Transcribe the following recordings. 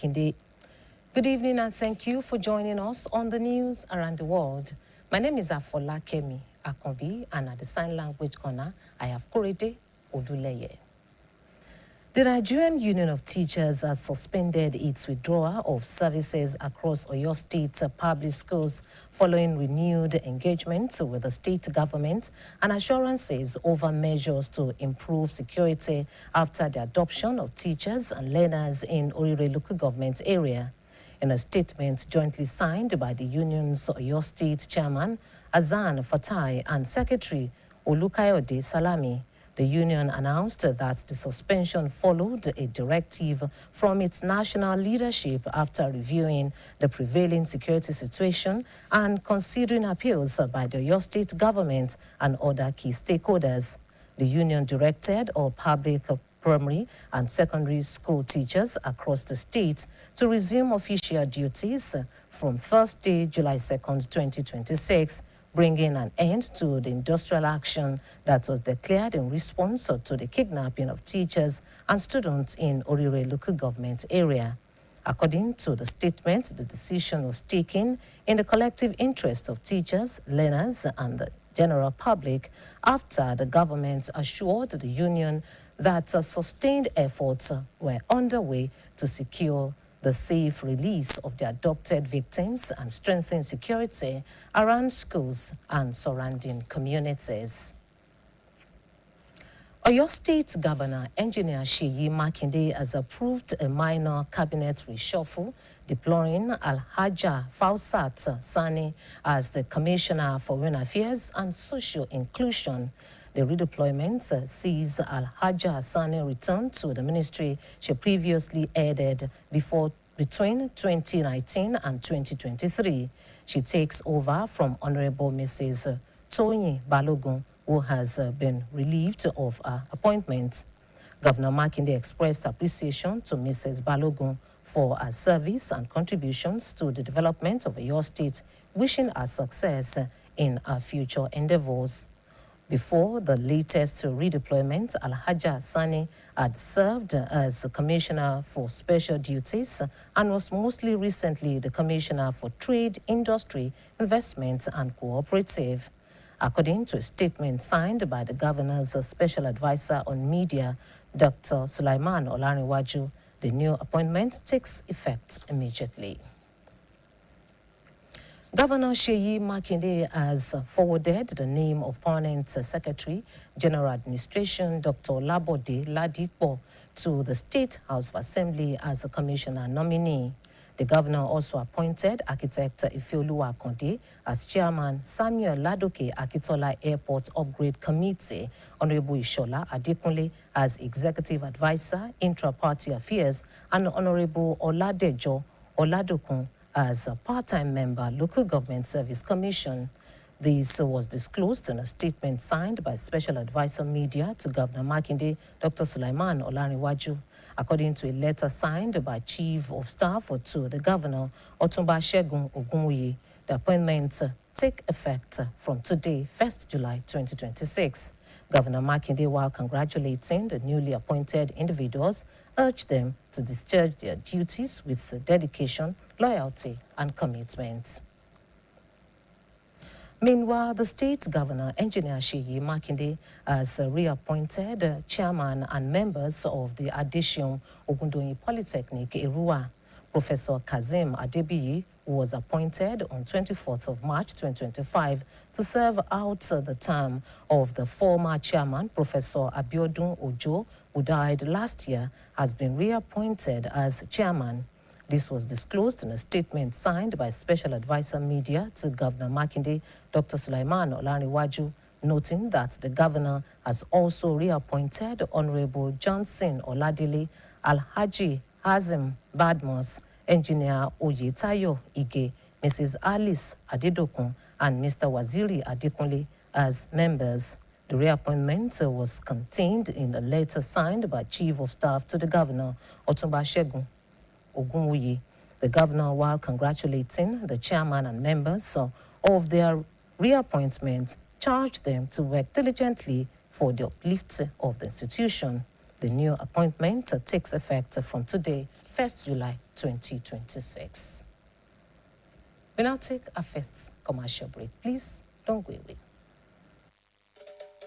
Makinde. Good evening and thank you for joining us on the news around the world. My name is Afola Kemi Akonbi, and at the sign language corner, I have Korede Oduleye. The Nigerian Union of Teachers has suspended its withdrawal of services across Oyo State public schools following renewed engagement with the state government and assurances over measures to improve security after the adoption of teachers and learners in Orire local government area. In a statement jointly signed by the union's Oyo State chairman, Azan Fatai, and Secretary Olukayode Salami, the union announced that the suspension followed a directive from its national leadership after reviewing the prevailing security situation and considering appeals by the Oyo State government and other key stakeholders. The union directed all public primary and secondary school teachers across the state to resume official duties from Thursday, July 2nd, 2026, bringing an end to the industrial action that was declared in response to the kidnapping of teachers and students in Orire local government area. According to the statement, the decision was taken in the collective interest of teachers, learners, and the general public after the government assured the union that sustained efforts were underway to secure the safe release of the adopted victims and strengthen security around schools and surrounding communities. Oyo State Governor Engineer Seyi Makinde has approved a minor cabinet reshuffle, deploying Alhaja Fausat Sani as the Commissioner for Women Affairs and Social Inclusion. The redeployment sees Alhaja Sani return to the ministry she previously headed between 2019 and 2023. She takes over from Honorable Mrs. Toyin Balogun, who has been relieved of her appointment. Governor Makinde expressed appreciation to Mrs. Balogun for her service and contributions to the development of Oyo State, wishing her success in her future endeavors. Before the latest redeployment, Alhaja Sani had served as Commissioner for Special Duties and was mostly recently the Commissioner for Trade, Industry, Investment and Cooperative. According to a statement signed by the Governor's Special Advisor on Media, Dr. Sulaiman Olaniwaju, the new appointment takes effect immediately. Governor Seyi Makinde has forwarded the name of Permanent Secretary, General Administration, Dr. Labode Ladipo, to the State House of Assembly as a commissioner nominee. The governor also appointed architect Ifeoluwa Konde as chairman, Samuel Ladoke Akitola Airport Upgrade Committee, Honorable Ishola Adekunle as executive advisor, intra-party affairs, and Honorable Oladejo Oladokun as a part-time member, Local Government Service Commission. This was disclosed in a statement signed by Special Advisor Media to Governor Makinde, Dr. Sulaiman Olaniwaju. According to a letter signed by Chief of Staff to the Governor, Otumba Segun Ogunwuyi, the appointments take effect from today, 1st July 2026. Governor Makinde, while congratulating the newly appointed individuals, urged them to discharge their duties with dedication, loyalty, and commitment. Meanwhile, the state governor, Engineer Seyi Makinde, has reappointed chairman and members of the Adesium Ogundoyin Polytechnic, Erua. Professor Kazim Adebiyi was appointed on 24th of March 2025 to serve out the term of the former chairman, Professor Abiodun Ojo, who died last year, has been reappointed as chairman. This was disclosed in a statement signed by Special Advisor Media to Governor Makinde, Dr. Sulaiman Olaniwaju, noting that the governor has also reappointed Honorable Johnson Oladile, Alhaji Hazim Badmos, Engineer Oyetayo Ige, Mrs. Alice Adedokun, and Mr. Waziri Adekunle as members. The reappointment was contained in a letter signed by Chief of Staff to the Governor, Otumba Segun Ogunwuyi. The governor, while congratulating the chairman and members of their reappointment, charged them to work diligently for the uplift of the institution. The new appointment takes effect from today, 1st July 2026. We now take our first commercial break. Please don't go away.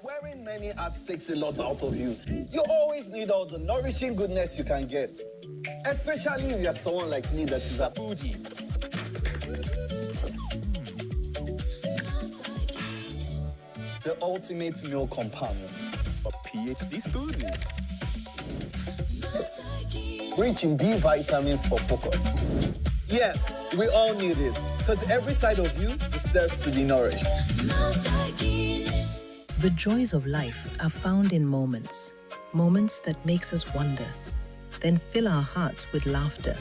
Wearing many hats takes a lot out of you. You always need all the nourishing goodness you can get. Especially if you're someone like me that is a foodie. The ultimate meal companion. A PhD student. Rich in B vitamins for focus. Yes, we all need it. Because every side of you deserves to be nourished. The joys of life are found in moments. Moments that makes us wonder, then fill our hearts with laughter.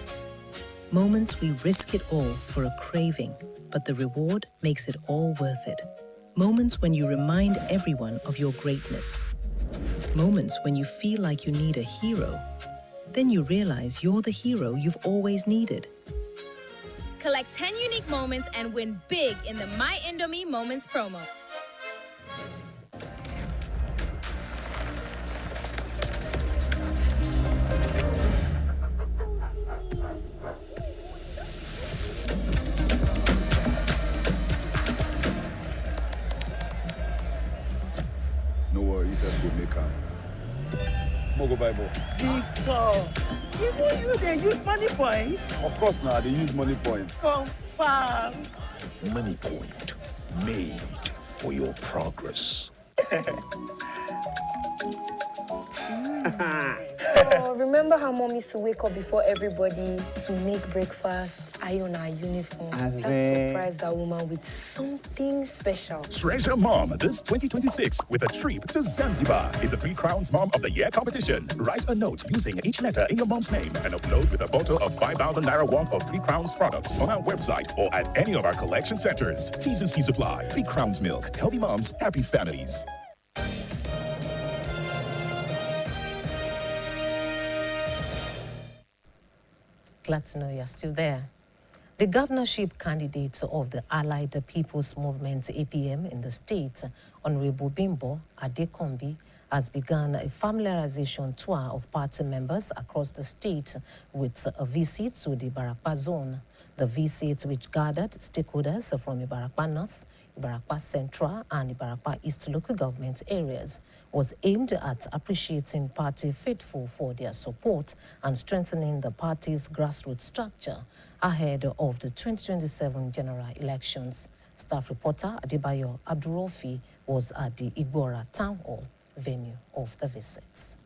Moments we risk it all for a craving, but the reward makes it all worth it. Moments when you remind everyone of your greatness. Moments when you feel like you need a hero. Then you realize you're the hero you've always needed. Collect 10 unique moments and win big in the My Indomie Moments promo. No worries, I'll go make am. Mogo Bible. Victor, even you, they use money point. Of course now, they use money points. Confirm. Money Point, made for your progress. Oh, remember how mom used to wake up before everybody to make breakfast, iron her uniform? I surprised that woman with something special. Treasure Mom this 2026 with a trip to Zanzibar in the 3 Crowns Mom of the Year competition. Write a note using each letter in your mom's name and upload with a photo of 5,000 Naira worth of 3 Crowns products on our website or at any of our collection centers. T's and C's apply. 3 Crowns Milk. Healthy moms, happy families. Glad to know you're still there. The governorship candidate of the Allied People's Movement, APM, in the state, Honorable Bimbo Adekombi, has begun a familiarization tour of party members across the state with a visit to the Ibarakwa zone. The visit, which gathered stakeholders from Ibarakwa North, Ibarakwa Central, and Ibarakwa East local government areas, was aimed at appreciating party faithful for their support and strengthening the party's grassroots structure ahead of the 2027 general elections. Staff reporter Adebayo Abdurrafi was at the Igbora Town Hall venue of the visits.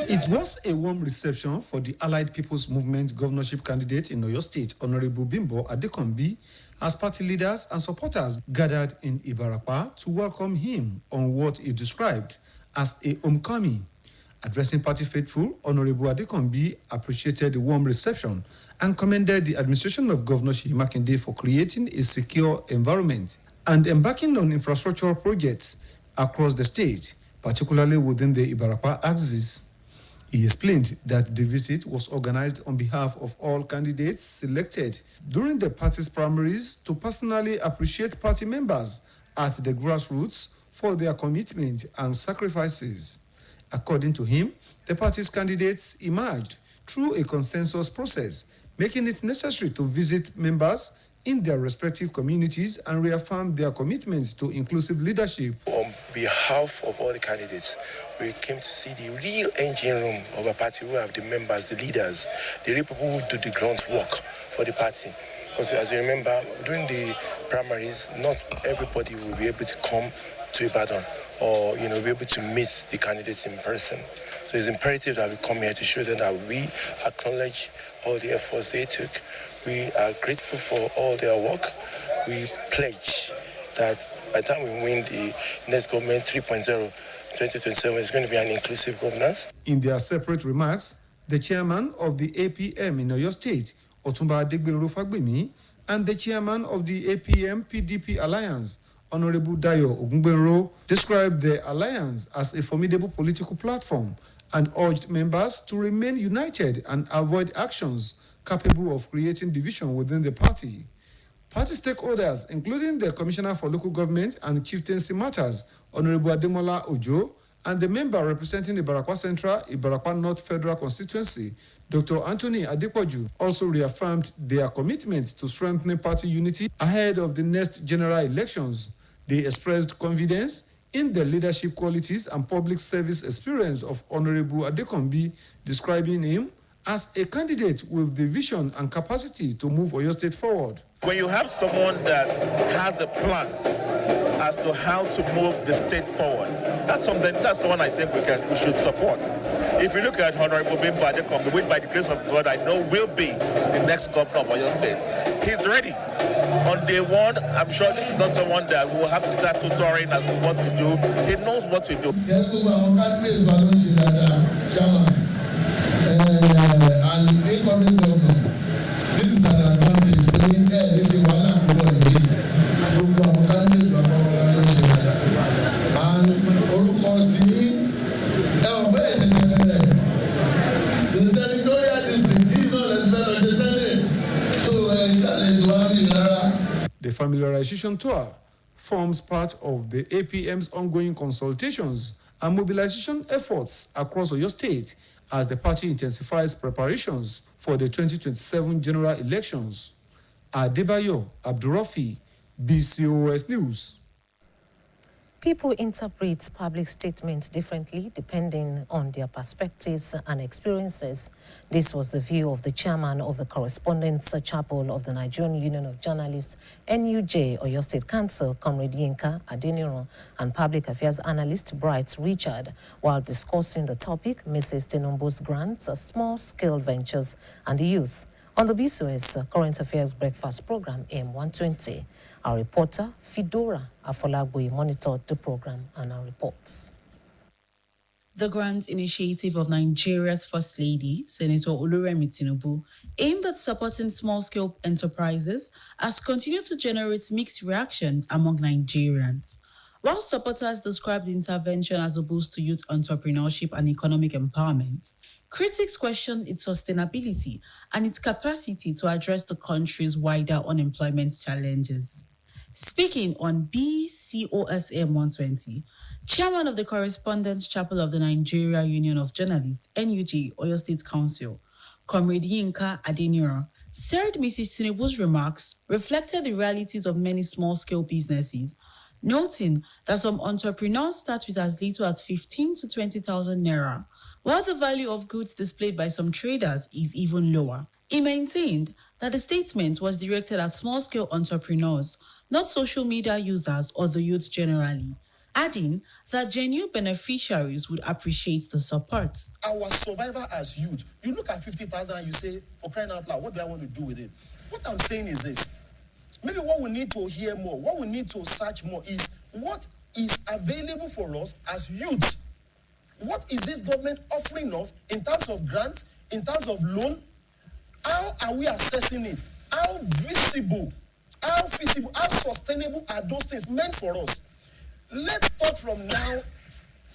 It was a warm reception for the Allied People's Movement governorship candidate in Oyo State, Honorable Bimbo Adekombi, as party leaders and supporters gathered in Ibarakwa to welcome him on what he described as a homecoming. Addressing party faithful, Honorable Adekombi appreciated the warm reception and commended the administration of Governor Seyi Makinde for creating a secure environment and embarking on infrastructural projects across the state, particularly within the Ibarakwa axis. He explained that the visit was organized on behalf of all candidates selected during the party's primaries to personally appreciate party members at the grassroots for their commitment and sacrifices. According to him, the party's candidates emerged through a consensus process, making it necessary to visit members in their respective communities and reaffirm their commitments to inclusive leadership. On behalf of all the candidates, we came to see the real engine room of a party, who have the members, the leaders, the real people who do the grunt work for the party. Because as you remember, during the primaries, not everybody will be able to come to Ibadan or be able to meet the candidates in person. So it's imperative that we come here to show them that we acknowledge all the efforts they took. We are grateful for all their work. We pledge that by the time we win the next government 3.0 2027, it's going to be an inclusive governance. In their separate remarks, the chairman of the APM in Oyo State, Otumba Adegbenro Fagbemi, and the chairman of the APM PDP Alliance, Honorable Dayo Ogungbenro, described the alliance as a formidable political platform and urged members to remain united and avoid actions capable of creating division within the party. Party stakeholders, including the Commissioner for Local Government and Chieftaincy Matters, Honorable Ademola Ojo, and the member representing Ibarakwa Central, Ibarakwa North Federal Constituency, Dr. Anthony Adepoju, also reaffirmed their commitment to strengthening party unity ahead of the next general elections. They expressed confidence in the leadership qualities and public service experience of Honorable Adekombi, describing him as a candidate with the vision and capacity to move Oyo State forward. When you have someone that has a plan as to how to move the state forward, that's the one I think we should support. If you look at Honorable Bimbo Adekombi, which by the grace of God I know will be the next governor of Oyo State, he's ready. On day one, I'm sure this is not someone that will have to start tutoring as to what to do. He knows what to do. And incoming governor, this is an advantage. This is one of the senatorial district, the familiarization tour forms part of the APM's ongoing consultations and mobilization efforts across Oyo State as the party intensifies preparations for the 2027 general elections. Adebayo Abdurrafi, BCOS News. People interpret public statements differently depending on their perspectives and experiences. This was the view of the chairman of the Correspondents' Chapel of the Nigerian Union of Journalists, NUJ, Oyo State Council, Comrade Yinka Adeniro, and public affairs analyst Bright Richard, while discussing the topic, Mrs. Tinubu's grants, small-scale ventures, and the youth, on the BCOS Current Affairs Breakfast Program, AM120. Our reporter, Fidora Afolagwe, monitored the program and our reports. The grant initiative of Nigeria's First Lady, Senator Oluremi Tinubu, aimed at supporting small-scale enterprises, has continued to generate mixed reactions among Nigerians. While supporters described the intervention as a boost to youth entrepreneurship and economic empowerment, critics questioned its sustainability and its capacity to address the country's wider unemployment challenges. Speaking on BCOS AM120, Chairman of the Correspondents' Chapel of the Nigeria Union of Journalists, NUJ, Oyo State Council, Comrade Yinka Adeniro, said Mrs. Tinubu's remarks reflected the realities of many small-scale businesses, noting that some entrepreneurs start with as little as 15 to 20,000 naira, while the value of goods displayed by some traders is even lower. He maintained that the statement was directed at small-scale entrepreneurs, not social media users or the youth generally, adding that genuine beneficiaries would appreciate the support. Our survivor as youth, you look at 50,000 and you say, for crying out loud, what do I want to do with it? What I'm saying is this. Maybe what we need to hear more, what we need to search more is what is available for us as youth. What is this government offering us in terms of grants, in terms of loan? How are we assessing it? How visible, how feasible, how sustainable are those things meant for us? Let's talk from now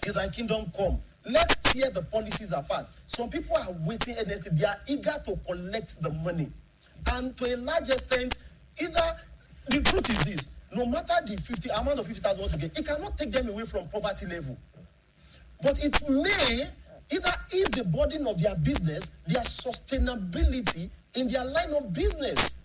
till thy kingdom come. Let's tear the policies apart. Some people are waiting earnestly. They are eager to collect the money. And to a large extent, the truth is this, no matter the amount of 50,000 what you get, it cannot take them away from poverty level. But it may either ease the burden of their business, their sustainability in their line of business.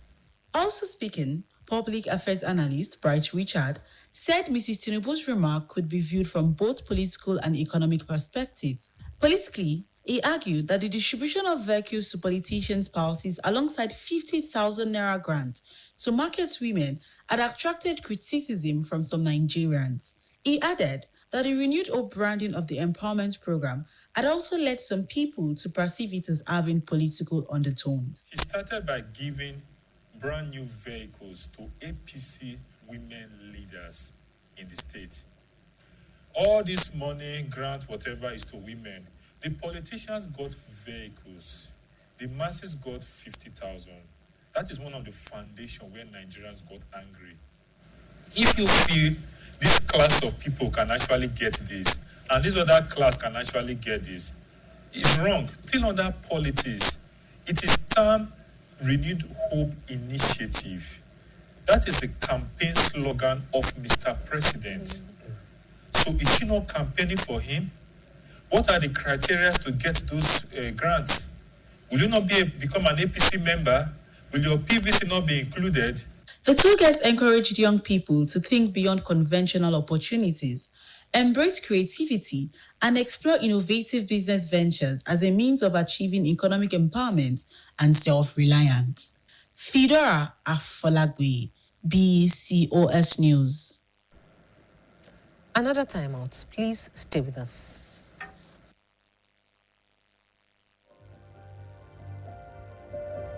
Also speaking, public affairs analyst Bright Richard said Mrs. Tinubu's remark could be viewed from both political and economic perspectives. Politically, he argued that the distribution of vehicles to politicians' spouses alongside 50,000 naira grants to market women had attracted criticism from some Nigerians. He added that the renewed branding of the empowerment program had also led some people to perceive it as having political undertones. He started by giving brand new vehicles to APC women leaders in the state. All this money, grant, whatever is to women. The politicians got vehicles. The masses got 50,000. That is one of the foundation where Nigerians got angry. If you feel this class of people can actually get this, and this other class can actually get this, it's wrong. Still under politics, it is termed Renewed Hope Initiative. That is the campaign slogan of Mr. President. So is she not campaigning for him? What are the criteria to get those grants? Will you not become an APC member? Will your PVC not be included? The two guests encouraged young people to think beyond conventional opportunities, embrace creativity, and explore innovative business ventures as a means of achieving economic empowerment and self-reliance. Fedora Afolagwe, BCOS News. Another time out. Please stay with us.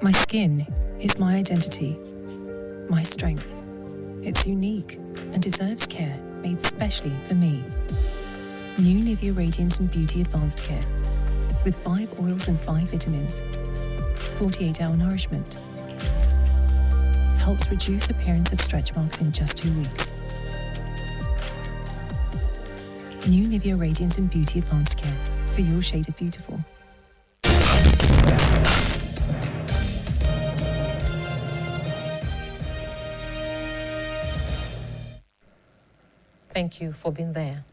My skin is my identity, my strength. It's unique and deserves care made specially for me. New Nivea Radiant and Beauty Advanced Care with 5 oils and 5 vitamins. 48-hour nourishment. Helps reduce appearance of stretch marks in just 2 weeks. New Nivea Radiant and Beauty Advanced Care for your shade of beautiful. Thank you for being there.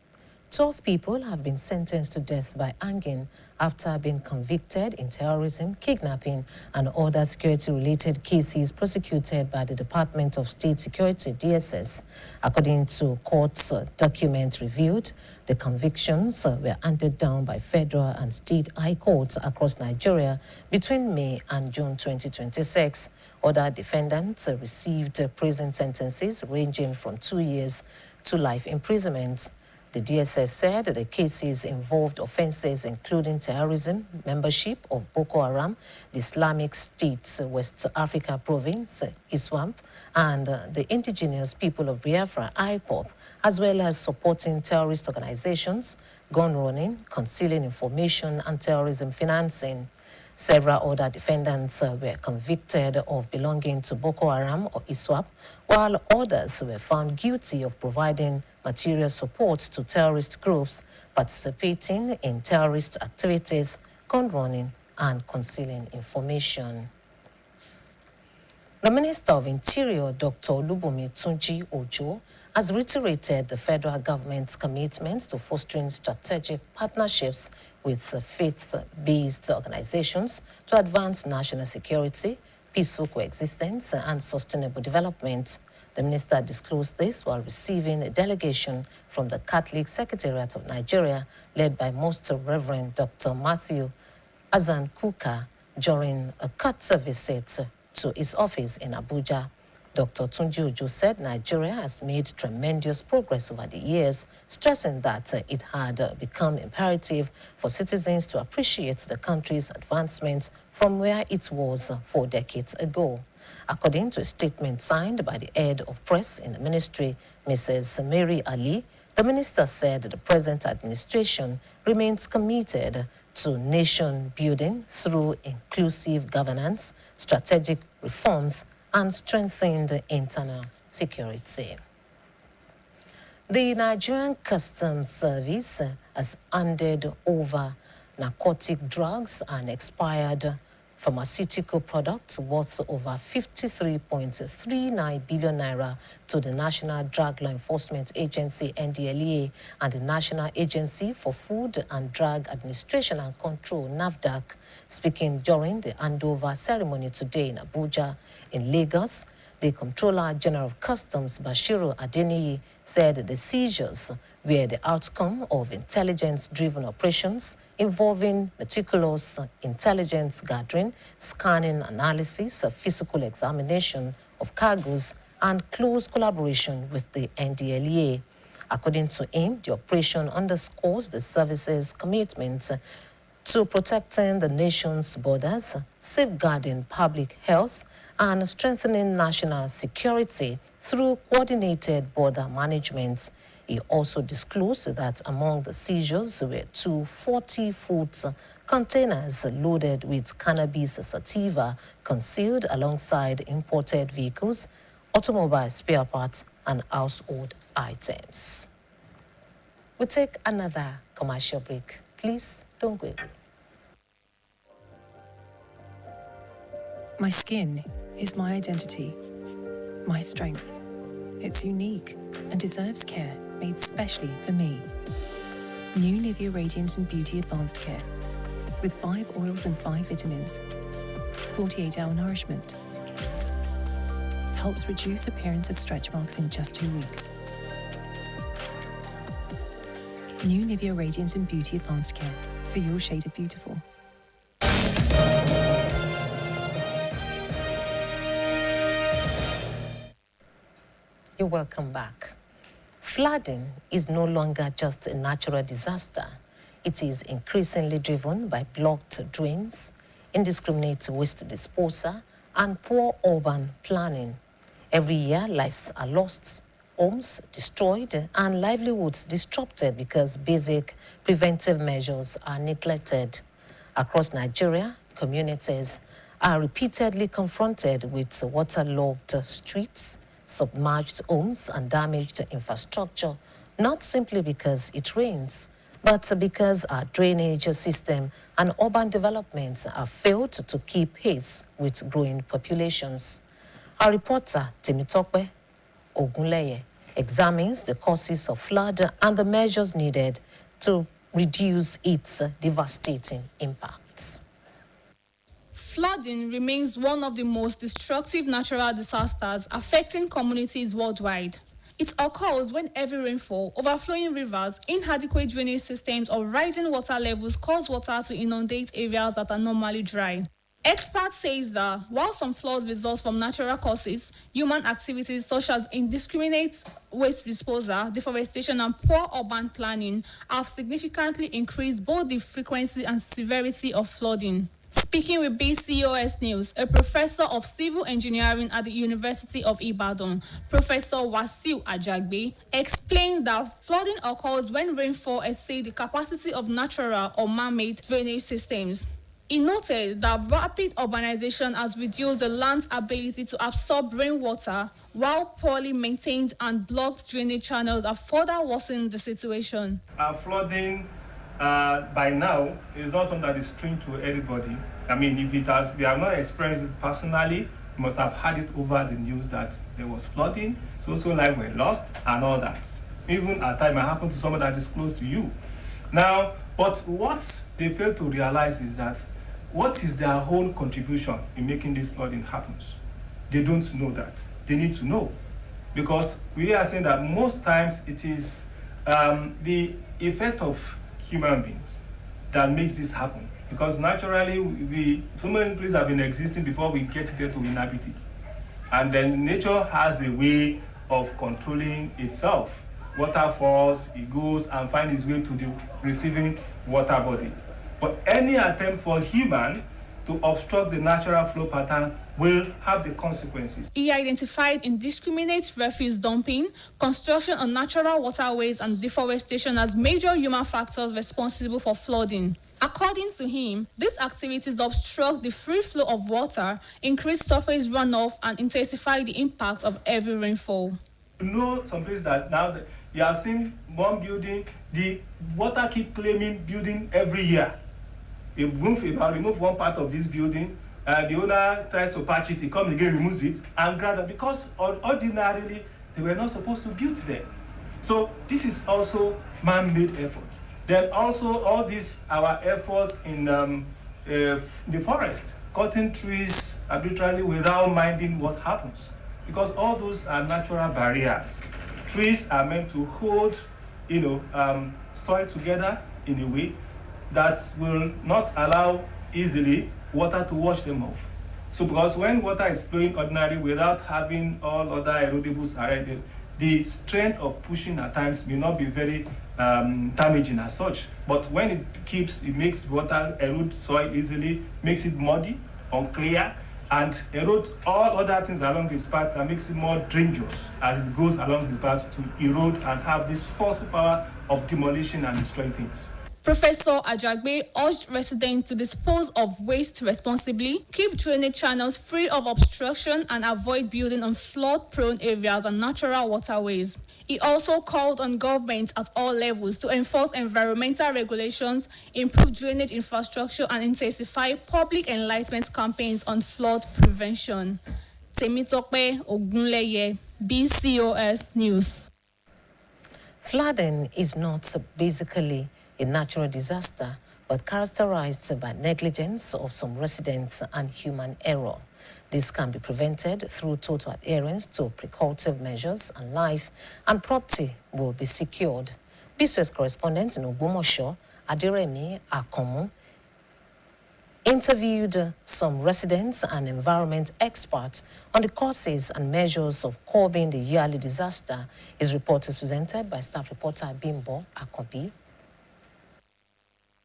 12 people have been sentenced to death by hanging after being convicted in terrorism, kidnapping, and other security-related cases prosecuted by the Department of State Security, DSS. According to court documents reviewed, the convictions were handed down by federal and state high courts across Nigeria between May and June 2026. Other defendants received prison sentences ranging from 2 years to life imprisonment. The DSS said the cases involved offenses including terrorism, membership of Boko Haram, the Islamic State West Africa Province, ISWAP, and the indigenous people of Biafra, IPOB, as well as supporting terrorist organizations, gun running, concealing information, and terrorism financing. Several other defendants were convicted of belonging to Boko Haram or ISWAP, while others were found guilty of providing material support to terrorist groups, participating in terrorist activities, gun running, and concealing information. The Minister of Interior, Dr. Olubunmi Tunji Ojo, has reiterated the federal government's commitment to fostering strategic partnerships with faith-based organizations to advance national security, peaceful coexistence, and sustainable development. The minister disclosed this while receiving a delegation from the Catholic Secretariat of Nigeria, led by Most Reverend Dr. Matthew Azan Kuka, during a courtesy visit to his office in Abuja. Dr. Tunji Ojo said Nigeria has made tremendous progress over the years, stressing that it had become imperative for citizens to appreciate the country's advancement from where it was 4 decades ago. According to a statement signed by the head of press in the ministry, Mrs. Mary Ali, the minister said the present administration remains committed to nation building through inclusive governance, strategic reforms, and strengthened internal security. The Nigerian Customs Service has handed over narcotic drugs and expired pharmaceutical products worth over 53.39 billion naira to the National Drug Law Enforcement Agency, NDLEA, and the National Agency for Food and Drug Administration and Control, NAFDAC. Speaking during the handover ceremony today in Abuja. In Lagos, the Comptroller General of Customs, Bashiru Adeniyi, said the seizures were the outcome of intelligence-driven operations involving meticulous intelligence gathering, scanning analysis, physical examination of cargoes, and close collaboration with the NDLEA. According to him, the operation underscores the service's commitment to protecting the nation's borders, safeguarding public health, and strengthening national security through coordinated border management. He also disclosed that among the seizures were 2 40-foot containers loaded with cannabis sativa concealed alongside imported vehicles, automobile spare parts, and household items. We'll take another commercial break. Please don't go away. My skin is my identity, my strength. It's unique and deserves care made specially for me. New Nivea Radiant and Beauty Advanced Care with 5 oils and 5 vitamins. 48-hour nourishment. Helps reduce appearance of stretch marks in just 2 weeks. New Nivea Radiant and Beauty Advanced Care for your shade of beautiful. You're welcome back. Flooding is no longer just a natural disaster. It is increasingly driven by blocked drains, indiscriminate waste disposal, and poor urban planning. Every year, lives are lost, homes destroyed, and livelihoods disrupted because basic preventive measures are neglected. Across Nigeria, communities are repeatedly confronted with waterlogged streets, submerged homes, and damaged infrastructure, not simply because it rains, but because our drainage system and urban developments have failed to keep pace with growing populations. Our reporter, Temitope Ogunleye, examines the causes of flood and the measures needed to reduce its devastating impacts. Flooding remains one of the most destructive natural disasters affecting communities worldwide. It occurs when heavy rainfall, overflowing rivers, inadequate drainage systems, or rising water levels cause water to inundate areas that are normally dry. Experts say that while some floods result from natural causes, human activities such as indiscriminate waste disposal, deforestation, and poor urban planning have significantly increased both the frequency and severity of flooding. Speaking with BCOS News, a professor of civil engineering at the University of Ibadan, Professor Wasiu Ajagbe, explained that flooding occurs when rainfall exceeds the capacity of natural or man-made drainage systems. He noted that rapid urbanization has reduced the land's ability to absorb rainwater, while poorly maintained and blocked drainage channels have further worsened the situation. Flooding by now is not something that is strange to anybody. I mean, if we have not experienced it personally, you must have heard it over the news that there was flooding, so lives were lost and all that. Even at times it happened to someone that is close to you. Now, but what they fail to realize is that what is their whole contribution in making this flooding happen? They don't know that. They need to know. Because we are saying that most times it is the effect of human beings that makes this happen. Because naturally, so many places have been existing before we get there to inhabit it. And then nature has a way of controlling itself. Water falls, it goes and finds its way to the receiving water body. But any attempt for human to obstruct the natural flow pattern will have the consequences. He identified indiscriminate refuse dumping, construction on natural waterways, and deforestation as major human factors responsible for flooding. According to him, these activities obstruct the free flow of water, increase surface runoff, and intensify the impact of heavy rainfall. You know some places that now you have seen one building, the water keep claiming building every year. They remove one part of this building, the owner tries to patch it, he comes again, removes it, and gradually, because ordinarily they were not supposed to build there. So this is also man-made effort. Then also all these our efforts in the forest, cutting trees arbitrarily without minding what happens, because all those are natural barriers. Trees are meant to hold, soil together in a way that will not allow easily water to wash them off. So because when water is flowing ordinarily without having all other erodables around it, the strength of pushing at times may not be very damaging as such. But when it makes water erode soil easily, makes it muddy, unclear, and erode all other things along its path and makes it more dangerous as it goes along the path to erode and have this forceful power of demolition and destroying things. Professor Ajagbe urged residents to dispose of waste responsibly, keep drainage channels free of obstruction, and avoid building on flood-prone areas and natural waterways. He also called on governments at all levels to enforce environmental regulations, improve drainage infrastructure, and intensify public enlightenment campaigns on flood prevention. Temitope Ogunleye, BCOS News. Flooding is not basically a natural disaster, but characterized by negligence of some residents and human error. This can be prevented through total adherence to precautive measures, and life and property will be secured. BCOS correspondent in Ogbomoso, Aderemi Akomu, interviewed some residents and environment experts on the causes and measures of curbing the yearly disaster. His report is presented by staff reporter Bimbo Akobi.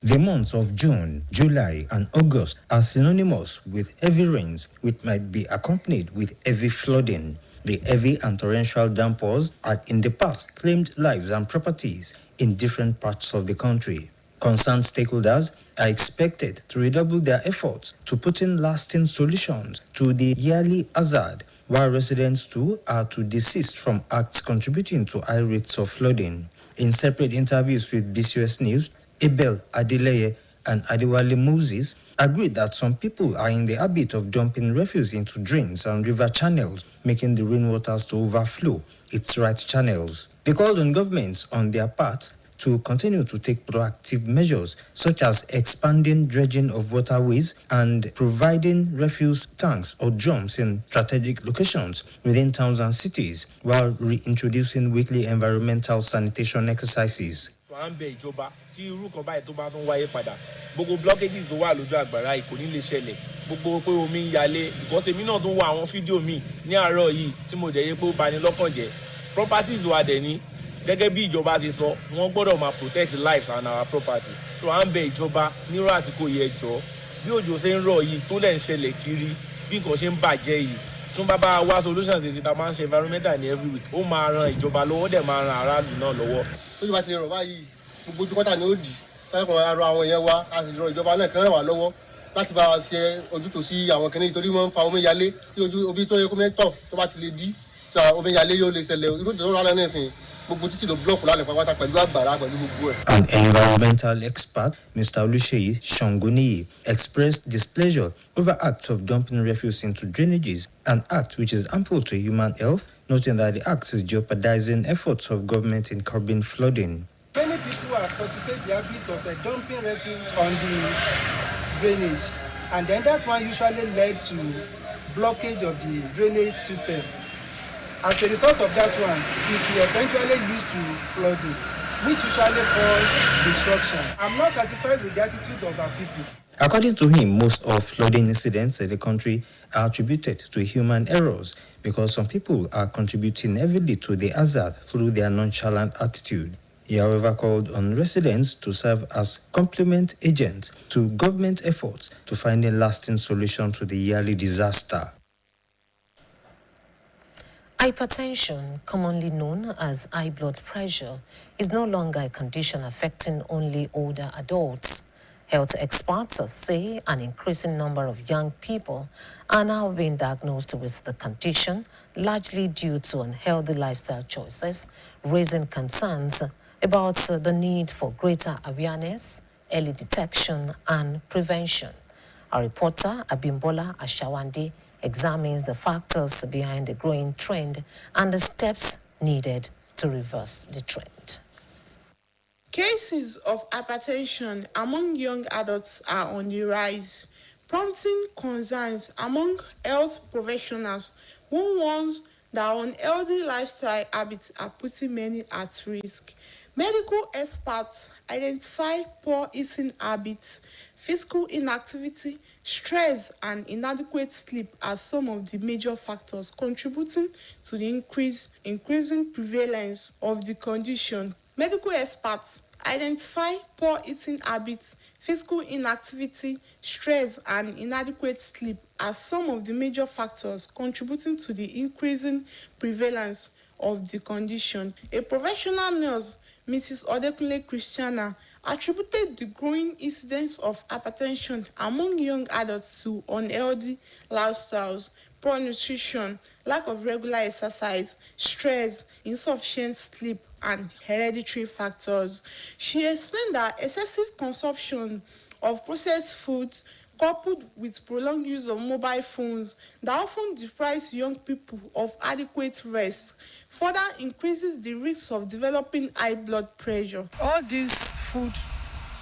The months of June, July, and August are synonymous with heavy rains, which might be accompanied with heavy flooding. The heavy and torrential downpours had in the past claimed lives and properties in different parts of the country. Concerned stakeholders are expected to redouble their efforts to put in lasting solutions to the yearly hazard, while residents too are to desist from acts contributing to high rates of flooding. In separate interviews with BCOS News, Abel Adeleye and Adewale Moses agreed that some people are in the habit of dumping refuse into drains and river channels, making the rainwaters to overflow its right channels. They called on governments on their part to continue to take proactive measures, such as expanding dredging of waterways and providing refuse tanks or drums in strategic locations within towns and cities, while reintroducing weekly environmental sanitation exercises. à ń bẹ ìjọba tí irú kan báyìí tó bá tún wáyé padà gbogbo blockages tó wà lójú àgbàrá yìí kò ní lè ṣẹlẹ̀ gbogbo pé omi ń yalé because èmi náà tún wo àwọn fídíò míì ní àárọ̀ yìí tí mo dẹ̀ yé pé ó bani lọ́kàn jẹ́ properties wa dẹ̀ ní gẹ́gẹ́ bí ìjọba ṣe sọ wọ́n gbọ́dọ̀ máa protect lives and our property so à ń bẹ ìjọba nírú àsìkò yẹ jọ bí òjò ṣe ń rọ̀ yìí tó lẹ̀ ń ṣẹlẹ̀ kiri bí nǹkan ṣe ń bàjẹ́ yìí tún bá bá wá solutions èsì tá a máa ń ṣe environmental ní every week ó máa ran ìjọba lọ́wọ́ dẹ̀ máa ran aráàlú náà lọ́wọ́. ó ti bá ti rọ̀ báyìí gbogbo ojú kọ́tà ni ó dì fẹ́ẹ̀kan arọ àwọn èèyàn wa a sì rọ ìjọba náà kan ràn wá lọ́wọ́ láti bá wa ṣe ojútùú sí àwọn kìnìún nítorí wọ́n ń fa omi yalé tí omi tó yẹ kó mẹ́tọ̀ tó bá ti lè dí tí omi yalé yóò lè ṣẹlẹ̀ irú ìdòwò rárá náà sìn gbogbo títí ló blọọkù lálẹ́ pátápátá pẹ̀lú àgbàrá pẹ̀lú gbogbo ẹ̀. An environmental expert, Mr. Oluseyi Shangoniyi, expressed displeasure over acts of dumping refuse into drainages, an act which is harmful to human health, noting that the act is jeopardizing efforts of government in curbing flooding. Many people have cultivated the habit of dumping refuse on the drainage, and then that one usually led to blockage of the drainage system. As a result of that one, it will eventually lead to flooding, which usually cause destruction. I'm not satisfied with the attitude of our people. According to him, most of flooding incidents in the country are attributed to human errors because some people are contributing heavily to the hazard through their nonchalant attitude. He, however, called on residents to serve as complement agents to government efforts to find a lasting solution to the yearly disaster. Hypertension, commonly known as high blood pressure, is no longer a condition affecting only older adults. Health experts say an increasing number of young people are now being diagnosed with the condition, largely due to unhealthy lifestyle choices, raising concerns about the need for greater awareness, early detection, and prevention. Our reporter, Abimbola Ashawande, examines the factors behind the growing trend and the steps needed to reverse the trend. Cases of hypertension among young adults are on the rise, prompting concerns among health professionals who warn that unhealthy lifestyle habits are putting many at risk. Medical experts identify poor eating habits, physical inactivity, stress, and inadequate sleep as some of the major factors contributing to the increasing prevalence of the condition. Medical experts identify poor eating habits, physical inactivity, stress, and inadequate sleep as some of the major factors contributing to the increasing prevalence of the condition. A professional nurse, Mrs. Odekunle Christiana, attributed the growing incidence of hypertension among young adults to unhealthy lifestyles, poor nutrition, lack of regular exercise, stress, insufficient sleep, and hereditary factors. She explained that excessive consumption of processed foods, coupled with prolonged use of mobile phones that often deprives young people of adequate rest, further increases the risk of developing high blood pressure. All these food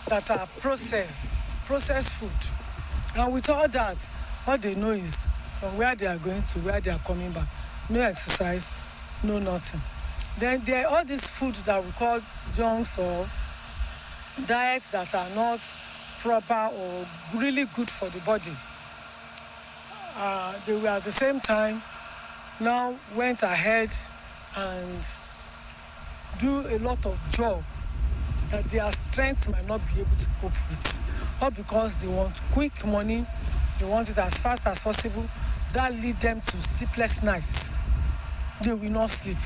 that are processed food, and with all that, all they know is from where they are going to where they are coming back. No exercise, no nothing. Then there are all these foods that we call junks or diets that are not proper or really good for the body. They were at the same time now went ahead and do a lot of job that their strength might not be able to cope with. All because they want quick money, they want it as fast as possible. That lead them to sleepless nights. They will not sleep.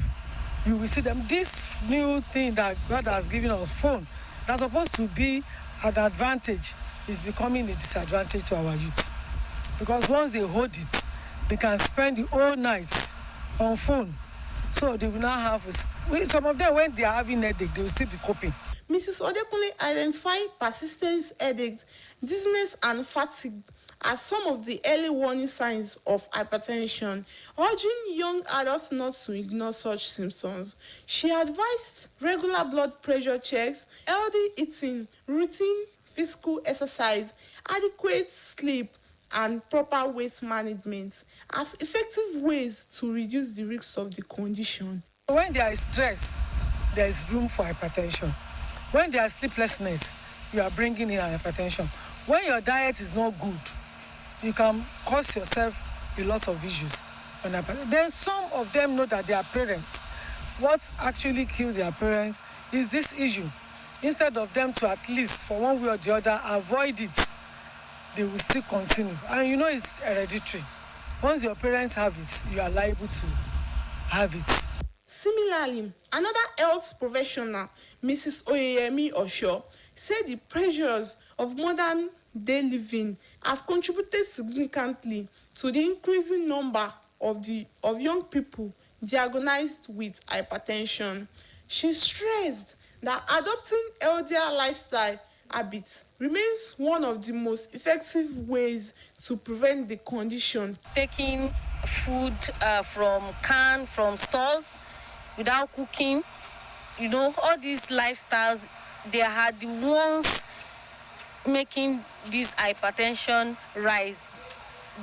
You will see them. This new thing that God has given us, phone, that's supposed to be an advantage, is becoming a disadvantage to our youth. Because once they hold it, they can spend the whole night on phone. So they will not have, some of them, when they are having headache, they will still be coping. Mrs. Odekunle identified persistent headaches, dizziness, and fatigue as some of the early warning signs of hypertension, urging young adults not to ignore such symptoms. She advised regular blood pressure checks, healthy eating, routine physical exercise, adequate sleep, and proper weight management as effective ways to reduce the risks of the condition. When there is stress, there is room for hypertension. When there is sleeplessness, you are bringing in hypertension. When your diet is not good, you can cause yourself a lot of issues. Then some of them know that their parents, what actually kills their parents is this issue. Instead of them to at least, for one way or the other, avoid it, they will still continue. And you know it's hereditary. Once your parents have it, you are liable to have it. Similarly, another health professional, Mrs. Oyeyemi Osho, said the pressures of modern day living have contributed significantly to the increasing number of young people diagnosed with hypertension. She stressed that adopting healthier lifestyle habits remains one of the most effective ways to prevent the condition. Taking food from stores without cooking, all these lifestyles, they are the ones making this hypertension rise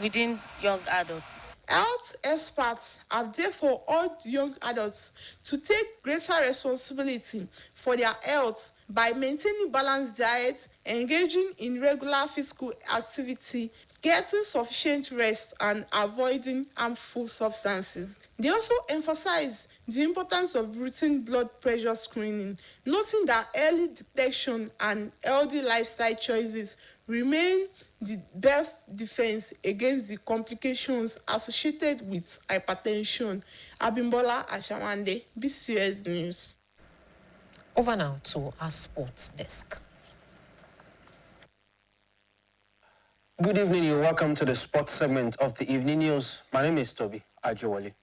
within young adults. Health experts have therefore urged young adults to take greater responsibility for their health by maintaining balanced diets, engaging in regular physical activity, getting sufficient rest, and avoiding harmful substances. They also emphasize the importance of routine blood pressure screening, noting that early detection and healthy lifestyle choices remain the best defense against the complications associated with hypertension. Abimbola Ashawande, BCOS News. Over now to our sports desk. Good evening, you're welcome to the sports segment of the evening news. My name is Toby Ajewale.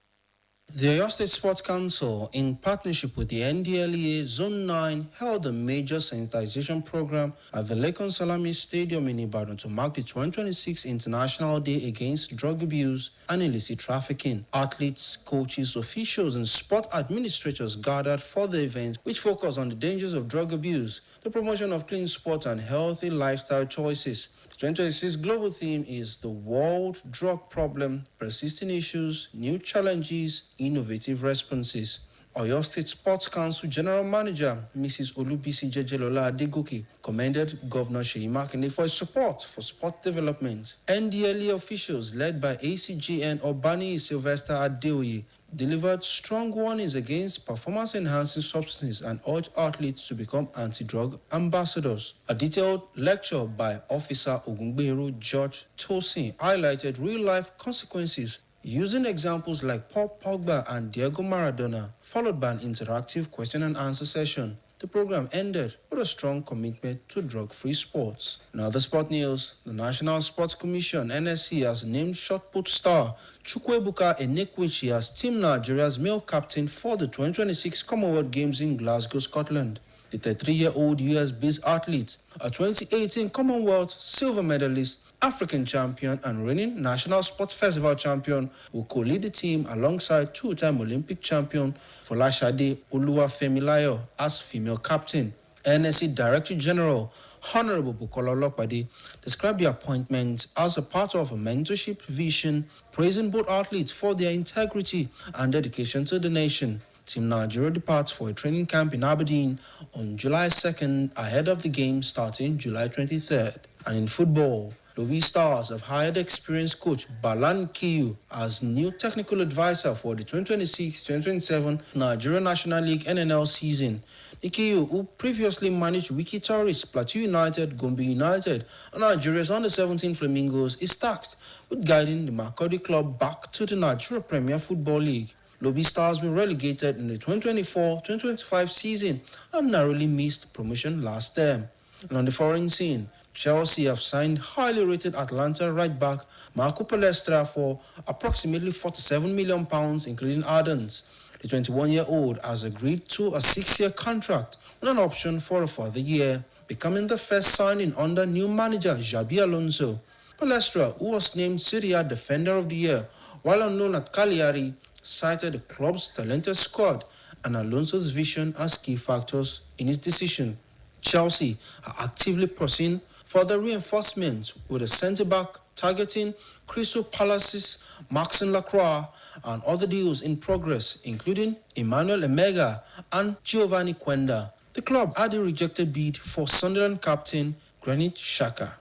The Oyo State Sports Council, in partnership with the NDLEA Zone 9, held a major sensitization program at the Lekon Salami Stadium in Ibadan to mark the 2026 International Day Against Drug Abuse and Illicit Trafficking. Athletes, coaches, officials, and sport administrators gathered for the event, which focused on the dangers of drug abuse, the promotion of clean sport, and healthy lifestyle choices. The 2026 global theme is the World Drug Problem, Persisting Issues, New Challenges, Innovative Responses. Oyo State Sports Council General Manager Mrs. Olubisi Jejelola Adegoke commended Governor Seyi Makinde for his support for sport development. NDLE officials led by ACGN Obani Sylvester Adeoye delivered strong warnings against performance-enhancing substances and urged athletes to become anti-drug ambassadors. A detailed lecture by Officer Ogungberu George Tosin highlighted real-life consequences using examples like Paul Pogba and Diego Maradona, followed by an interactive question and answer session. The program ended with a strong commitment to drug-free sports. In other sport news, the National Sports Commission, NSC, has named shot put star Chukwuebuka Enekwechi as Team Nigeria's male captain for the 2026 Commonwealth Games in Glasgow, Scotland. The 33-year-old US-based athlete, a 2018 Commonwealth silver medalist, African champion and reigning National Sports Festival champion, will co-lead the team alongside two-time Olympic champion Folashade Oluwafemilayo as female captain. NSC Director General Honorable Bukola Olopade described the appointment as a part of a mentorship vision, praising both athletes for their integrity and dedication to the nation. Team Nigeria departs for a training camp in Aberdeen on July 2nd ahead of the game starting July 23rd. And in football, Lobi Stars have hired experienced coach Balan Kiyu as new technical advisor for the 2026-2027 Nigeria National League NNL season. Nikiyu, who previously managed Wiki Tourist, Plateau United, Gombe United, and Nigeria's under-17 Flamingos, is tasked with guiding the Makurdi club back to the Nigeria Premier Football League. Lobi Stars were relegated in the 2024-2025 season and narrowly missed promotion last term. And on the foreign scene, Chelsea have signed highly rated Atlanta right-back Marco Palestra for approximately £47 million, including add-ons. The 21-year-old has agreed to a 6-year contract with an option for a further year, becoming the first signing under new manager Xabi Alonso. Palestra, who was named Serie A Defender of the Year while on loan at Cagliari, cited the club's talented squad and Alonso's vision as key factors in his decision. Chelsea are actively pursuing further reinforcements with a centre-back targeting Crystal Palace's Maxime Lacroix and other deals in progress, including Emmanuel Emega and Giovanni Quenda. The club had a rejected bid for Sunderland captain Granit Xhaka.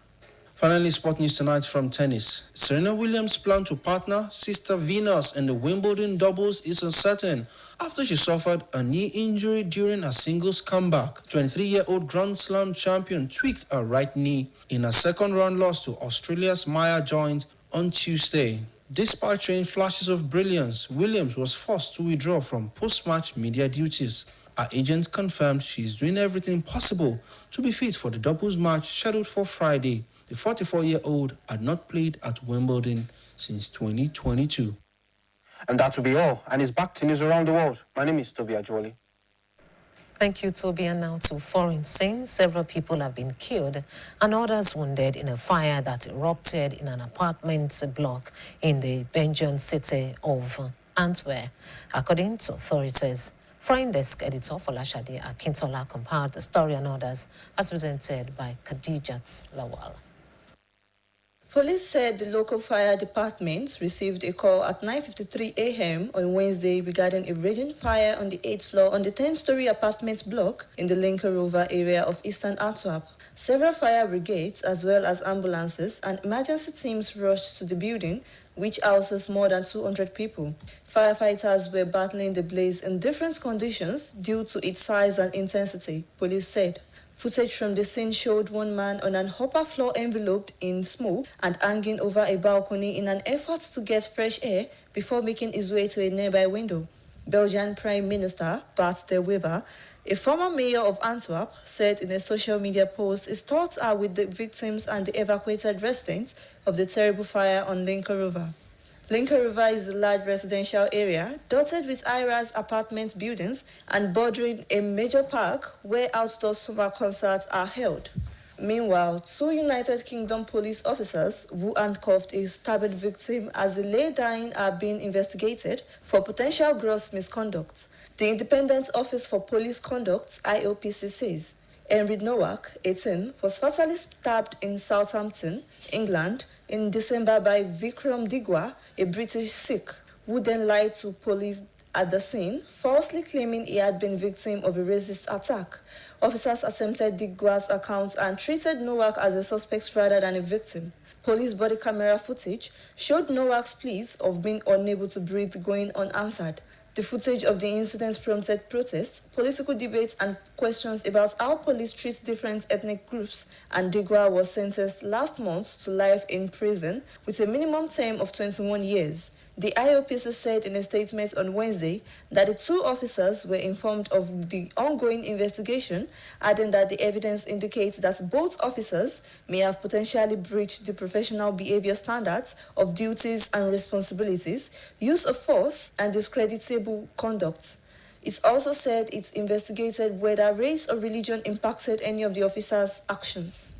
Finally, sport news tonight from tennis. Serena Williams' plan to partner sister Venus in the Wimbledon doubles is uncertain after she suffered a knee injury during a singles comeback. 23-year-old Grand Slam champion tweaked her right knee in a second-round loss to Australia's Maya Joint on Tuesday. Despite showing flashes of brilliance, Williams was forced to withdraw from post-match media duties. Her agent confirmed she is doing everything possible to be fit for the doubles match scheduled for Friday. The 44-year-old had not played at Wimbledon since 2022. And that will be all. And it's back to news around the world. My name is Toby Ajwali. Thank you, Toby. And now to foreign scenes. Several people have been killed and others wounded in a fire that erupted in an apartment block in the Belgian city of Antwerp, according to authorities. Foreign desk editor Folashade Akintola compiled the story and others as presented by Khadijat Lawal. Police said the local fire department received a call at 9:53 a.m. on Wednesday regarding a raging fire on the 8th floor on the 10-story apartment block in the Linkerova area of eastern Antwerp. Several fire brigades as well as ambulances and emergency teams rushed to the building, which houses more than 200 people. Firefighters were battling the blaze in different conditions due to its size and intensity, police said. Footage from the scene showed one man on an upper floor enveloped in smoke and hanging over a balcony in an effort to get fresh air before making his way to a nearby window. Belgian Prime Minister Bart de Wever, a former mayor of Antwerp, said in a social media post his thoughts are with the victims and the evacuated residents of the terrible fire on Linkerova. Linkerova is a large residential area dotted with high-rise apartment buildings and bordering a major park where outdoor summer concerts are held. Meanwhile, 2 United Kingdom police officers who handcuffed a stabbed victim as he lay dying are being investigated for potential gross misconduct. The Independent Office for Police Conduct, IOPC, says Henry Nowak, 18, was fatally stabbed in Southampton, England, in December by Vikram Digwa, a British Sikh, who then lied to police at the scene, falsely claiming he had been victim of a racist attack. Officers attempted Digwa's account and treated Nowak as a suspect rather than a victim. Police body camera footage showed Nowak's pleas of being unable to breathe going unanswered. The footage of the incident prompted protests, political debates, and questions about how police treat different ethnic groups, and Digwa was sentenced last month to life in prison with a minimum term of 21 years. The IOPC said in a statement on Wednesday that the 2 officers were informed of the ongoing investigation, adding that the evidence indicates that both officers may have potentially breached the professional behavior standards of duties and responsibilities, use of force, and discreditable conduct. It also said it investigated whether race or religion impacted any of the officers' actions.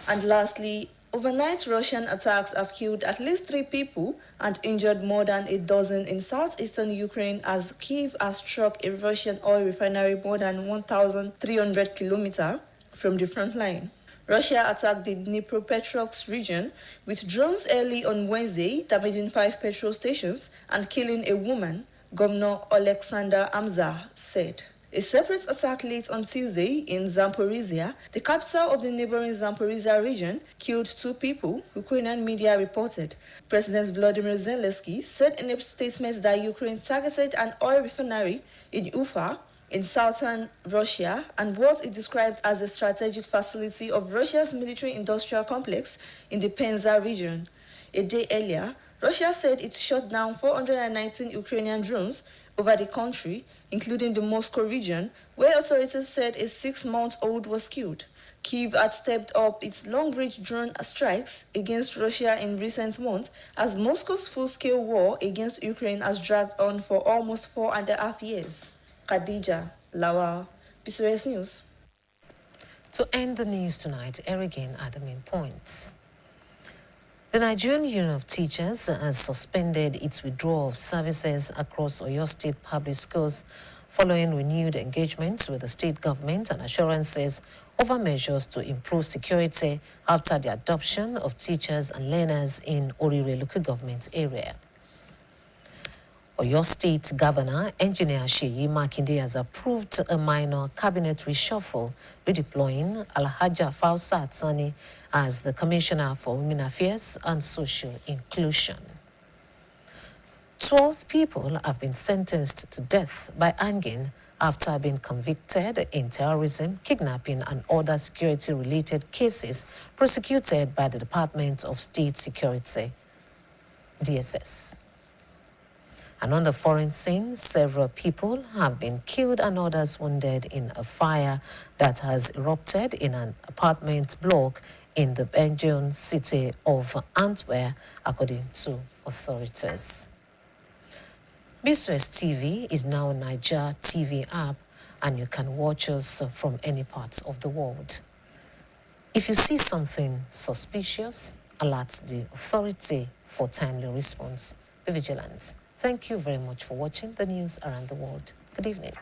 And lastly, overnight Russian attacks have killed at least 3 people and injured more than a dozen in southeastern Ukraine as Kyiv has struck a Russian oil refinery more than 1,300 kilometers from the front line. Russia attacked the Dnipropetrovsk region with drones early on Wednesday, damaging 5 petrol stations and killing a woman, Governor Alexander Amzar said. A separate attack late on Tuesday in Zaporizhia, the capital of the neighboring Zaporizhia region, killed 2 people, Ukrainian media reported. President Volodymyr Zelensky said in a statement that Ukraine targeted an oil refinery in Ufa, in southern Russia, and what it described as a strategic facility of Russia's military-industrial complex in the Penza region. A day earlier, Russia said it shot down 419 Ukrainian drones over the country, including the Moscow region, where authorities said a 6-month-old was killed. Kyiv had stepped up its long-range drone strikes against Russia in recent months as Moscow's full-scale war against Ukraine has dragged on for almost 4.5 years. Khadija Lawal, BCOS News. To end the news tonight, here again are the main points. The Nigerian Union of Teachers has suspended its withdrawal of services across Oyo State public schools following renewed engagements with the state government and assurances over measures to improve security after the adoption of teachers and learners in Orire local government area. Oyo State Governor, Engineer Sheyi Makinde, has approved a minor cabinet reshuffle, redeploying Alhaja Fausat Sani as the Commissioner for Women Affairs and Social Inclusion. 12 people have been sentenced to death by hanging after being convicted in terrorism, kidnapping, and other security-related cases prosecuted by the Department of State Security, DSS. And on the foreign scene, several people have been killed and others wounded in a fire that has erupted in an apartment block in the Belgian city of Antwerp, according to authorities. BCOS TV is now a Niger TV app, and you can watch us from any part of the world. If you see something suspicious, alert the authority for timely response. Be vigilant. Thank you very much for watching the news around the world. Good evening.